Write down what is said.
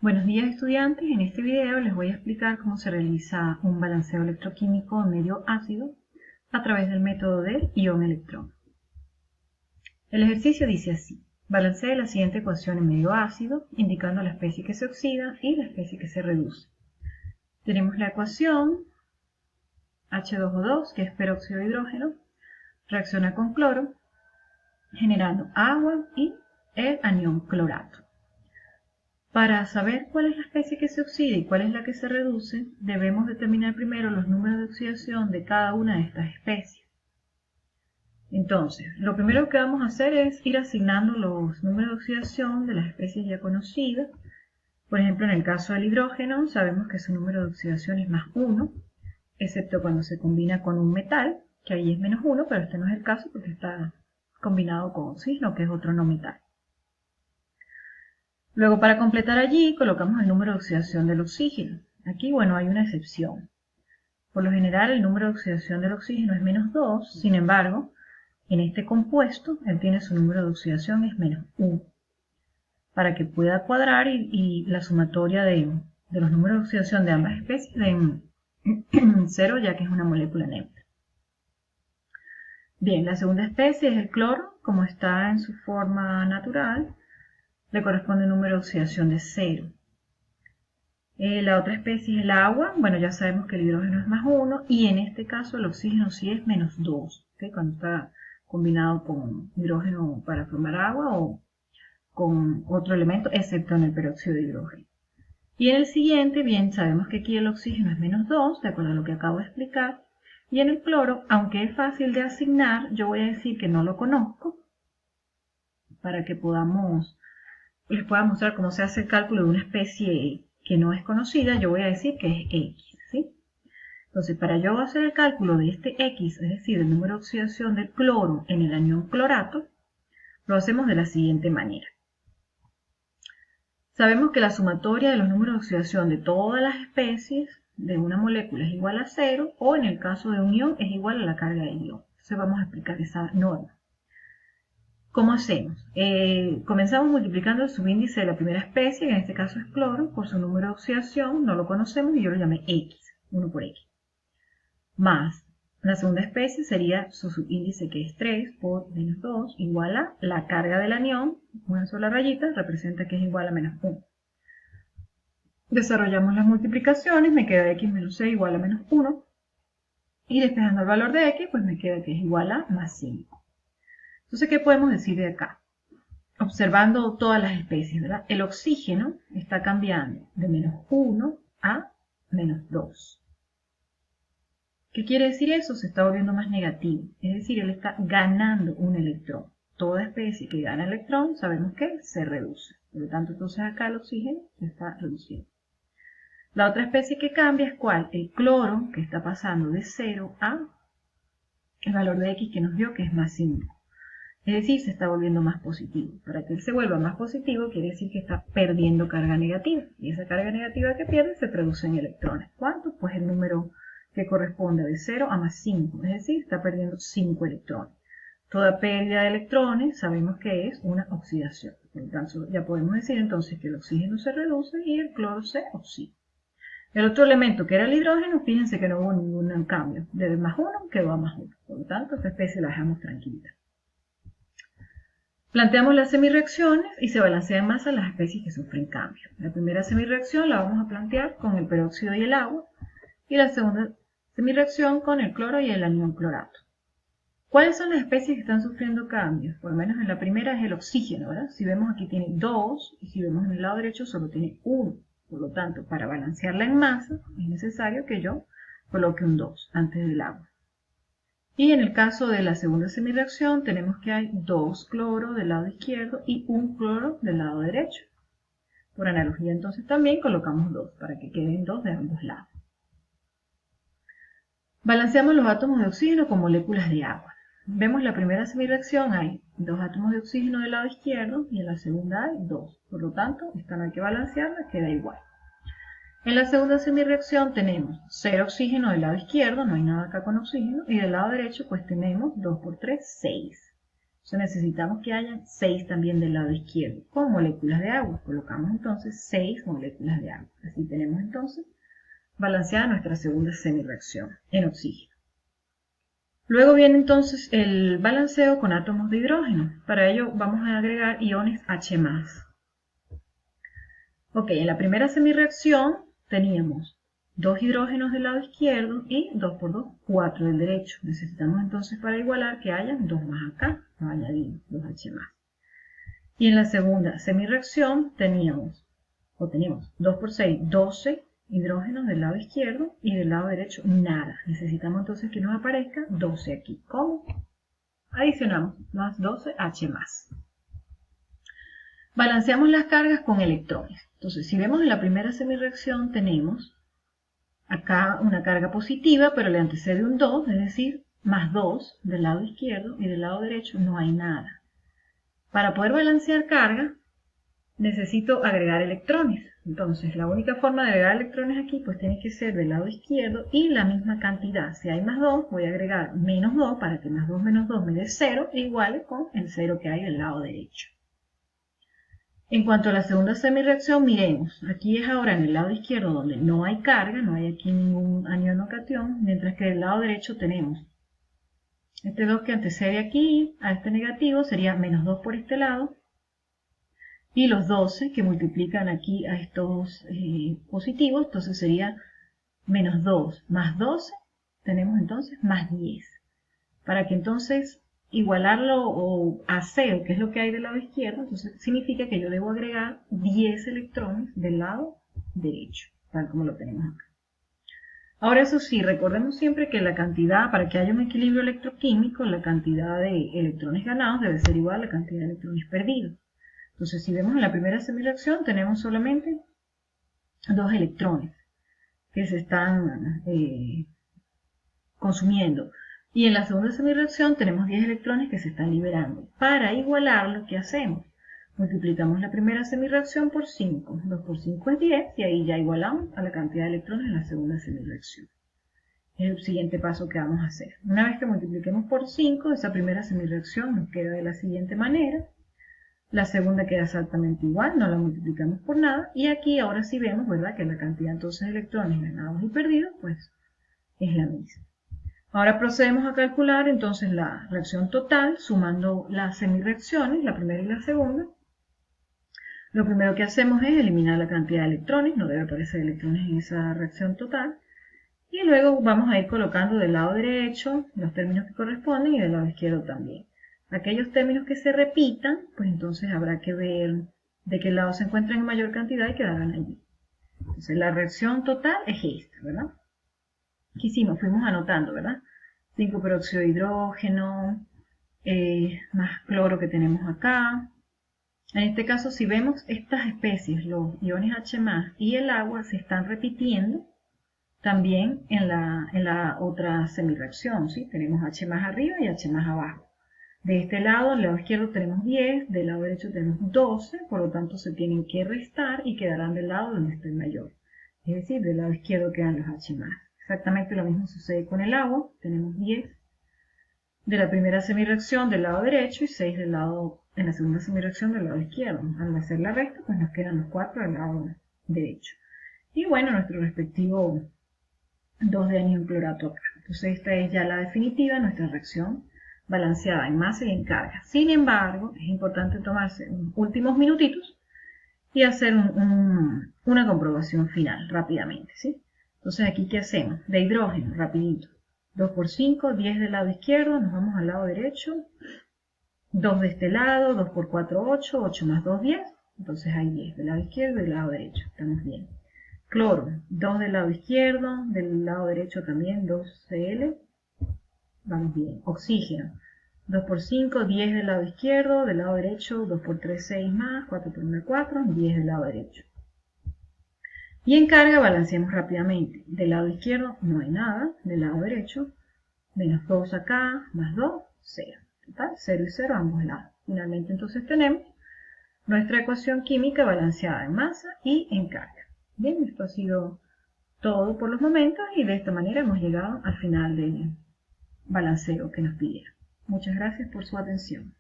Buenos días estudiantes, en este video les voy a explicar cómo se realiza un balanceo electroquímico en medio ácido a través del método del ion-electrón. El ejercicio dice así: balancee la siguiente ecuación en medio ácido, indicando la especie que se oxida y la especie que se reduce. Tenemos la ecuación H2O2, que es peróxido de hidrógeno, reacciona con cloro, generando agua y el anión clorato. Para saber cuál es la especie que se oxida y cuál es la que se reduce, debemos determinar primero los números de oxidación de cada una de estas especies. Entonces, lo primero que vamos a hacer es ir asignando los números de oxidación de las especies ya conocidas. Por ejemplo, en el caso del hidrógeno, sabemos que su número de oxidación es más 1, excepto cuando se combina con un metal, que ahí es menos 1, pero este no es el caso porque está combinado con oxígeno, que es otro no metal. Luego, para completar allí, colocamos el número de oxidación del oxígeno. Aquí, bueno, hay una excepción. Por lo general, el número de oxidación del oxígeno es menos 2, sin embargo, en este compuesto, él tiene su número de oxidación es menos 1. Para que pueda cuadrar y la sumatoria de los números de oxidación de ambas especies den 0, ya que es una molécula neutra. Bien, la segunda especie es el cloro, como está en su forma natural. Le corresponde un número de oxidación de 0. La otra especie es el agua. Bueno, ya sabemos que el hidrógeno es más 1 y en este caso el oxígeno sí es menos 2, ¿okay? Cuando está combinado con hidrógeno para formar agua o con otro elemento, excepto en el peróxido de hidrógeno. Y en el siguiente, bien, sabemos que aquí el oxígeno es menos 2, de acuerdo a lo que acabo de explicar. Y en el cloro, aunque es fácil de asignar, yo voy a decir que no lo conozco para que les pueda mostrar cómo se hace el cálculo de una especie que no es conocida. Yo voy a decir que es X, ¿sí? Entonces, para yo hacer el cálculo de este X, es decir, el número de oxidación del cloro en el anión clorato, lo hacemos de la siguiente manera. Sabemos que la sumatoria de los números de oxidación de todas las especies de una molécula es igual a 0, o en el caso de un ion es igual a la carga del ion. Entonces vamos a explicar esa norma. ¿Cómo hacemos? Comenzamos multiplicando el subíndice de la primera especie, que en este caso es cloro, por su número de oxidación, no lo conocemos y yo lo llamé X, 1 por X. Más la segunda especie sería su subíndice, que es 3 por menos 2, igual a la carga del anión, una sola rayita, representa que es igual a menos 1. Desarrollamos las multiplicaciones, me queda X menos C igual a menos 1, y despejando el valor de X, pues me queda que es igual a más 5. Entonces, ¿qué podemos decir de acá? Observando todas las especies, ¿verdad? El oxígeno está cambiando de menos 1 a menos 2. ¿Qué quiere decir eso? Se está volviendo más negativo, es decir, él está ganando un electrón. Toda especie que gana electrón sabemos que se reduce. Por lo tanto, entonces acá el oxígeno se está reduciendo. La otra especie que cambia es ¿cuál? El cloro, que está pasando de 0 a el valor de X que nos dio, que es más 5. Es decir, se está volviendo más positivo. Para que él se vuelva más positivo, quiere decir que está perdiendo carga negativa. Y esa carga negativa que pierde se traduce en electrones. ¿Cuántos? Pues el número que corresponde de 0 a más 5. Es decir, está perdiendo 5 electrones. Toda pérdida de electrones sabemos que es una oxidación. Por lo tanto, ya podemos decir entonces que el oxígeno se reduce y el cloro se oxida. El otro elemento, que era el hidrógeno, fíjense que no hubo ningún cambio. De más 1 quedó a más 1. Por lo tanto, esta especie la dejamos tranquila. Planteamos las semirreacciones y se balancea en masa las especies que sufren cambios. La primera semirreacción la vamos a plantear con el peróxido y el agua, y la segunda semirreacción con el cloro y el anión clorato. ¿Cuáles son las especies que están sufriendo cambios? Por lo menos en la primera es el oxígeno, ¿verdad? Si vemos aquí tiene 2, y si vemos en el lado derecho solo tiene 1. Por lo tanto, para balancearla en masa es necesario que yo coloque un 2 antes del agua. Y en el caso de la segunda semirreacción tenemos que hay 2 cloro del lado izquierdo y 1 cloro del lado derecho. Por analogía entonces también colocamos 2 para que queden 2 de ambos lados. Balanceamos los átomos de oxígeno con moléculas de agua. Vemos la primera semirreacción, hay 2 átomos de oxígeno del lado izquierdo y en la segunda hay 2. Por lo tanto, esta no hay que balancearla, queda igual. En la segunda semirreacción tenemos 0 oxígeno del lado izquierdo, no hay nada acá con oxígeno, y del lado derecho pues tenemos 2 por 3, 6. Entonces necesitamos que haya 6 también del lado izquierdo, con moléculas de agua. Colocamos entonces 6 moléculas de agua. Así tenemos entonces balanceada nuestra segunda semireacción en oxígeno. Luego viene entonces el balanceo con átomos de hidrógeno. Para ello vamos a agregar iones H+. Ok, en la primera semireacción teníamos 2 hidrógenos del lado izquierdo y 2 por 2, 4 del derecho. Necesitamos entonces para igualar que haya 2 más acá, nos añadimos 2H+. Y en la segunda semireacción teníamos 2 por 6, 12 hidrógenos del lado izquierdo y del lado derecho nada. Necesitamos entonces que nos aparezca 12 aquí. ¿Cómo? Adicionamos más 12H+. Balanceamos las cargas con electrones. Entonces, si vemos en la primera semireacción tenemos acá una carga positiva, pero le antecede un 2, es decir, más 2 del lado izquierdo y del lado derecho no hay nada. Para poder balancear carga, necesito agregar electrones. Entonces, la única forma de agregar electrones aquí, pues tiene que ser del lado izquierdo y la misma cantidad. Si hay más 2, voy a agregar menos 2 para que más 2 menos 2 me dé 0 e iguale con el 0 que hay del lado derecho. En cuanto a la segunda semireacción, miremos, aquí es ahora en el lado izquierdo donde no hay carga, no hay aquí ningún anión o catión, mientras que del lado derecho tenemos este 2 que antecede aquí a este negativo, sería menos 2 por este lado, y los 12 que multiplican aquí a estos positivos, entonces sería menos 2 más 12, tenemos entonces más 10. Para que entonces igualarlo o a 0, que es lo que hay del lado izquierdo, entonces significa que yo debo agregar 10 electrones del lado derecho, tal como lo tenemos acá. Ahora eso sí, recordemos siempre que la cantidad, para que haya un equilibrio electroquímico, la cantidad de electrones ganados debe ser igual a la cantidad de electrones perdidos. Entonces si vemos en la primera semireacción tenemos solamente 2 electrones que se están consumiendo. Y en la segunda semireacción tenemos 10 electrones que se están liberando. Para igualarlo, ¿qué hacemos? Multiplicamos la primera semireacción por 5. 2 por 5 es 10 y ahí ya igualamos a la cantidad de electrones en la segunda semireacción. Es el siguiente paso que vamos a hacer. Una vez que multipliquemos por 5, esa primera semireacción nos queda de la siguiente manera. La segunda queda exactamente igual, no la multiplicamos por nada. Y aquí ahora sí vemos, ¿verdad?, que la cantidad entonces de electrones ganados y perdidos, pues, es la misma. Ahora procedemos a calcular entonces la reacción total sumando las semireacciones, la primera y la segunda. Lo primero que hacemos es eliminar la cantidad de electrones, no debe aparecer electrones en esa reacción total. Y luego vamos a ir colocando del lado derecho los términos que corresponden y del lado izquierdo también. Aquellos términos que se repitan, pues entonces habrá que ver de qué lado se encuentran en mayor cantidad y quedarán allí. Entonces la reacción total es esta, ¿verdad? ¿Qué hicimos? Fuimos anotando, ¿verdad? 5 peróxido de hidrógeno, más cloro que tenemos acá. En este caso, si vemos estas especies, los iones H+, y el agua se están repitiendo también en la otra semireacción, ¿sí? Tenemos H+ arriba y H+ abajo. De este lado, del lado izquierdo tenemos 10, del lado derecho tenemos 12, por lo tanto se tienen que restar y quedarán del lado donde esté el mayor. Es decir, del lado izquierdo quedan los H+. Exactamente lo mismo sucede con el agua, tenemos 10 de la primera semireacción del lado derecho y 6 en la segunda semireacción del lado izquierdo. Al hacer la resta, pues nos quedan los 4 del lado derecho. Y bueno, nuestro respectivo 2 de anhidro clorato acá. Entonces esta es ya la definitiva, nuestra reacción balanceada en masa y en carga. Sin embargo, es importante tomarse unos últimos minutitos y hacer una comprobación final rápidamente, ¿sí? Entonces aquí, ¿qué hacemos? De hidrógeno, rapidito. 2 por 5, 10 del lado izquierdo, nos vamos al lado derecho. 2 de este lado, 2 por 4, 8, 8 más 2, 10. Entonces hay 10 del lado izquierdo y del lado derecho, estamos bien. Cloro, 2 del lado izquierdo, del lado derecho también 2 Cl, vamos bien. Oxígeno, 2 por 5, 10 del lado izquierdo, del lado derecho 2 por 3, 6 más, 4 por 1, 4, 10 del lado derecho. Y en carga balanceamos rápidamente. Del lado izquierdo no hay nada, del lado derecho menos 2 acá, más 2, 0. Total, 0 y 0 a ambos lados. Finalmente entonces tenemos nuestra ecuación química balanceada en masa y en carga. Bien, esto ha sido todo por los momentos y de esta manera hemos llegado al final del balanceo que nos pidieron. Muchas gracias por su atención.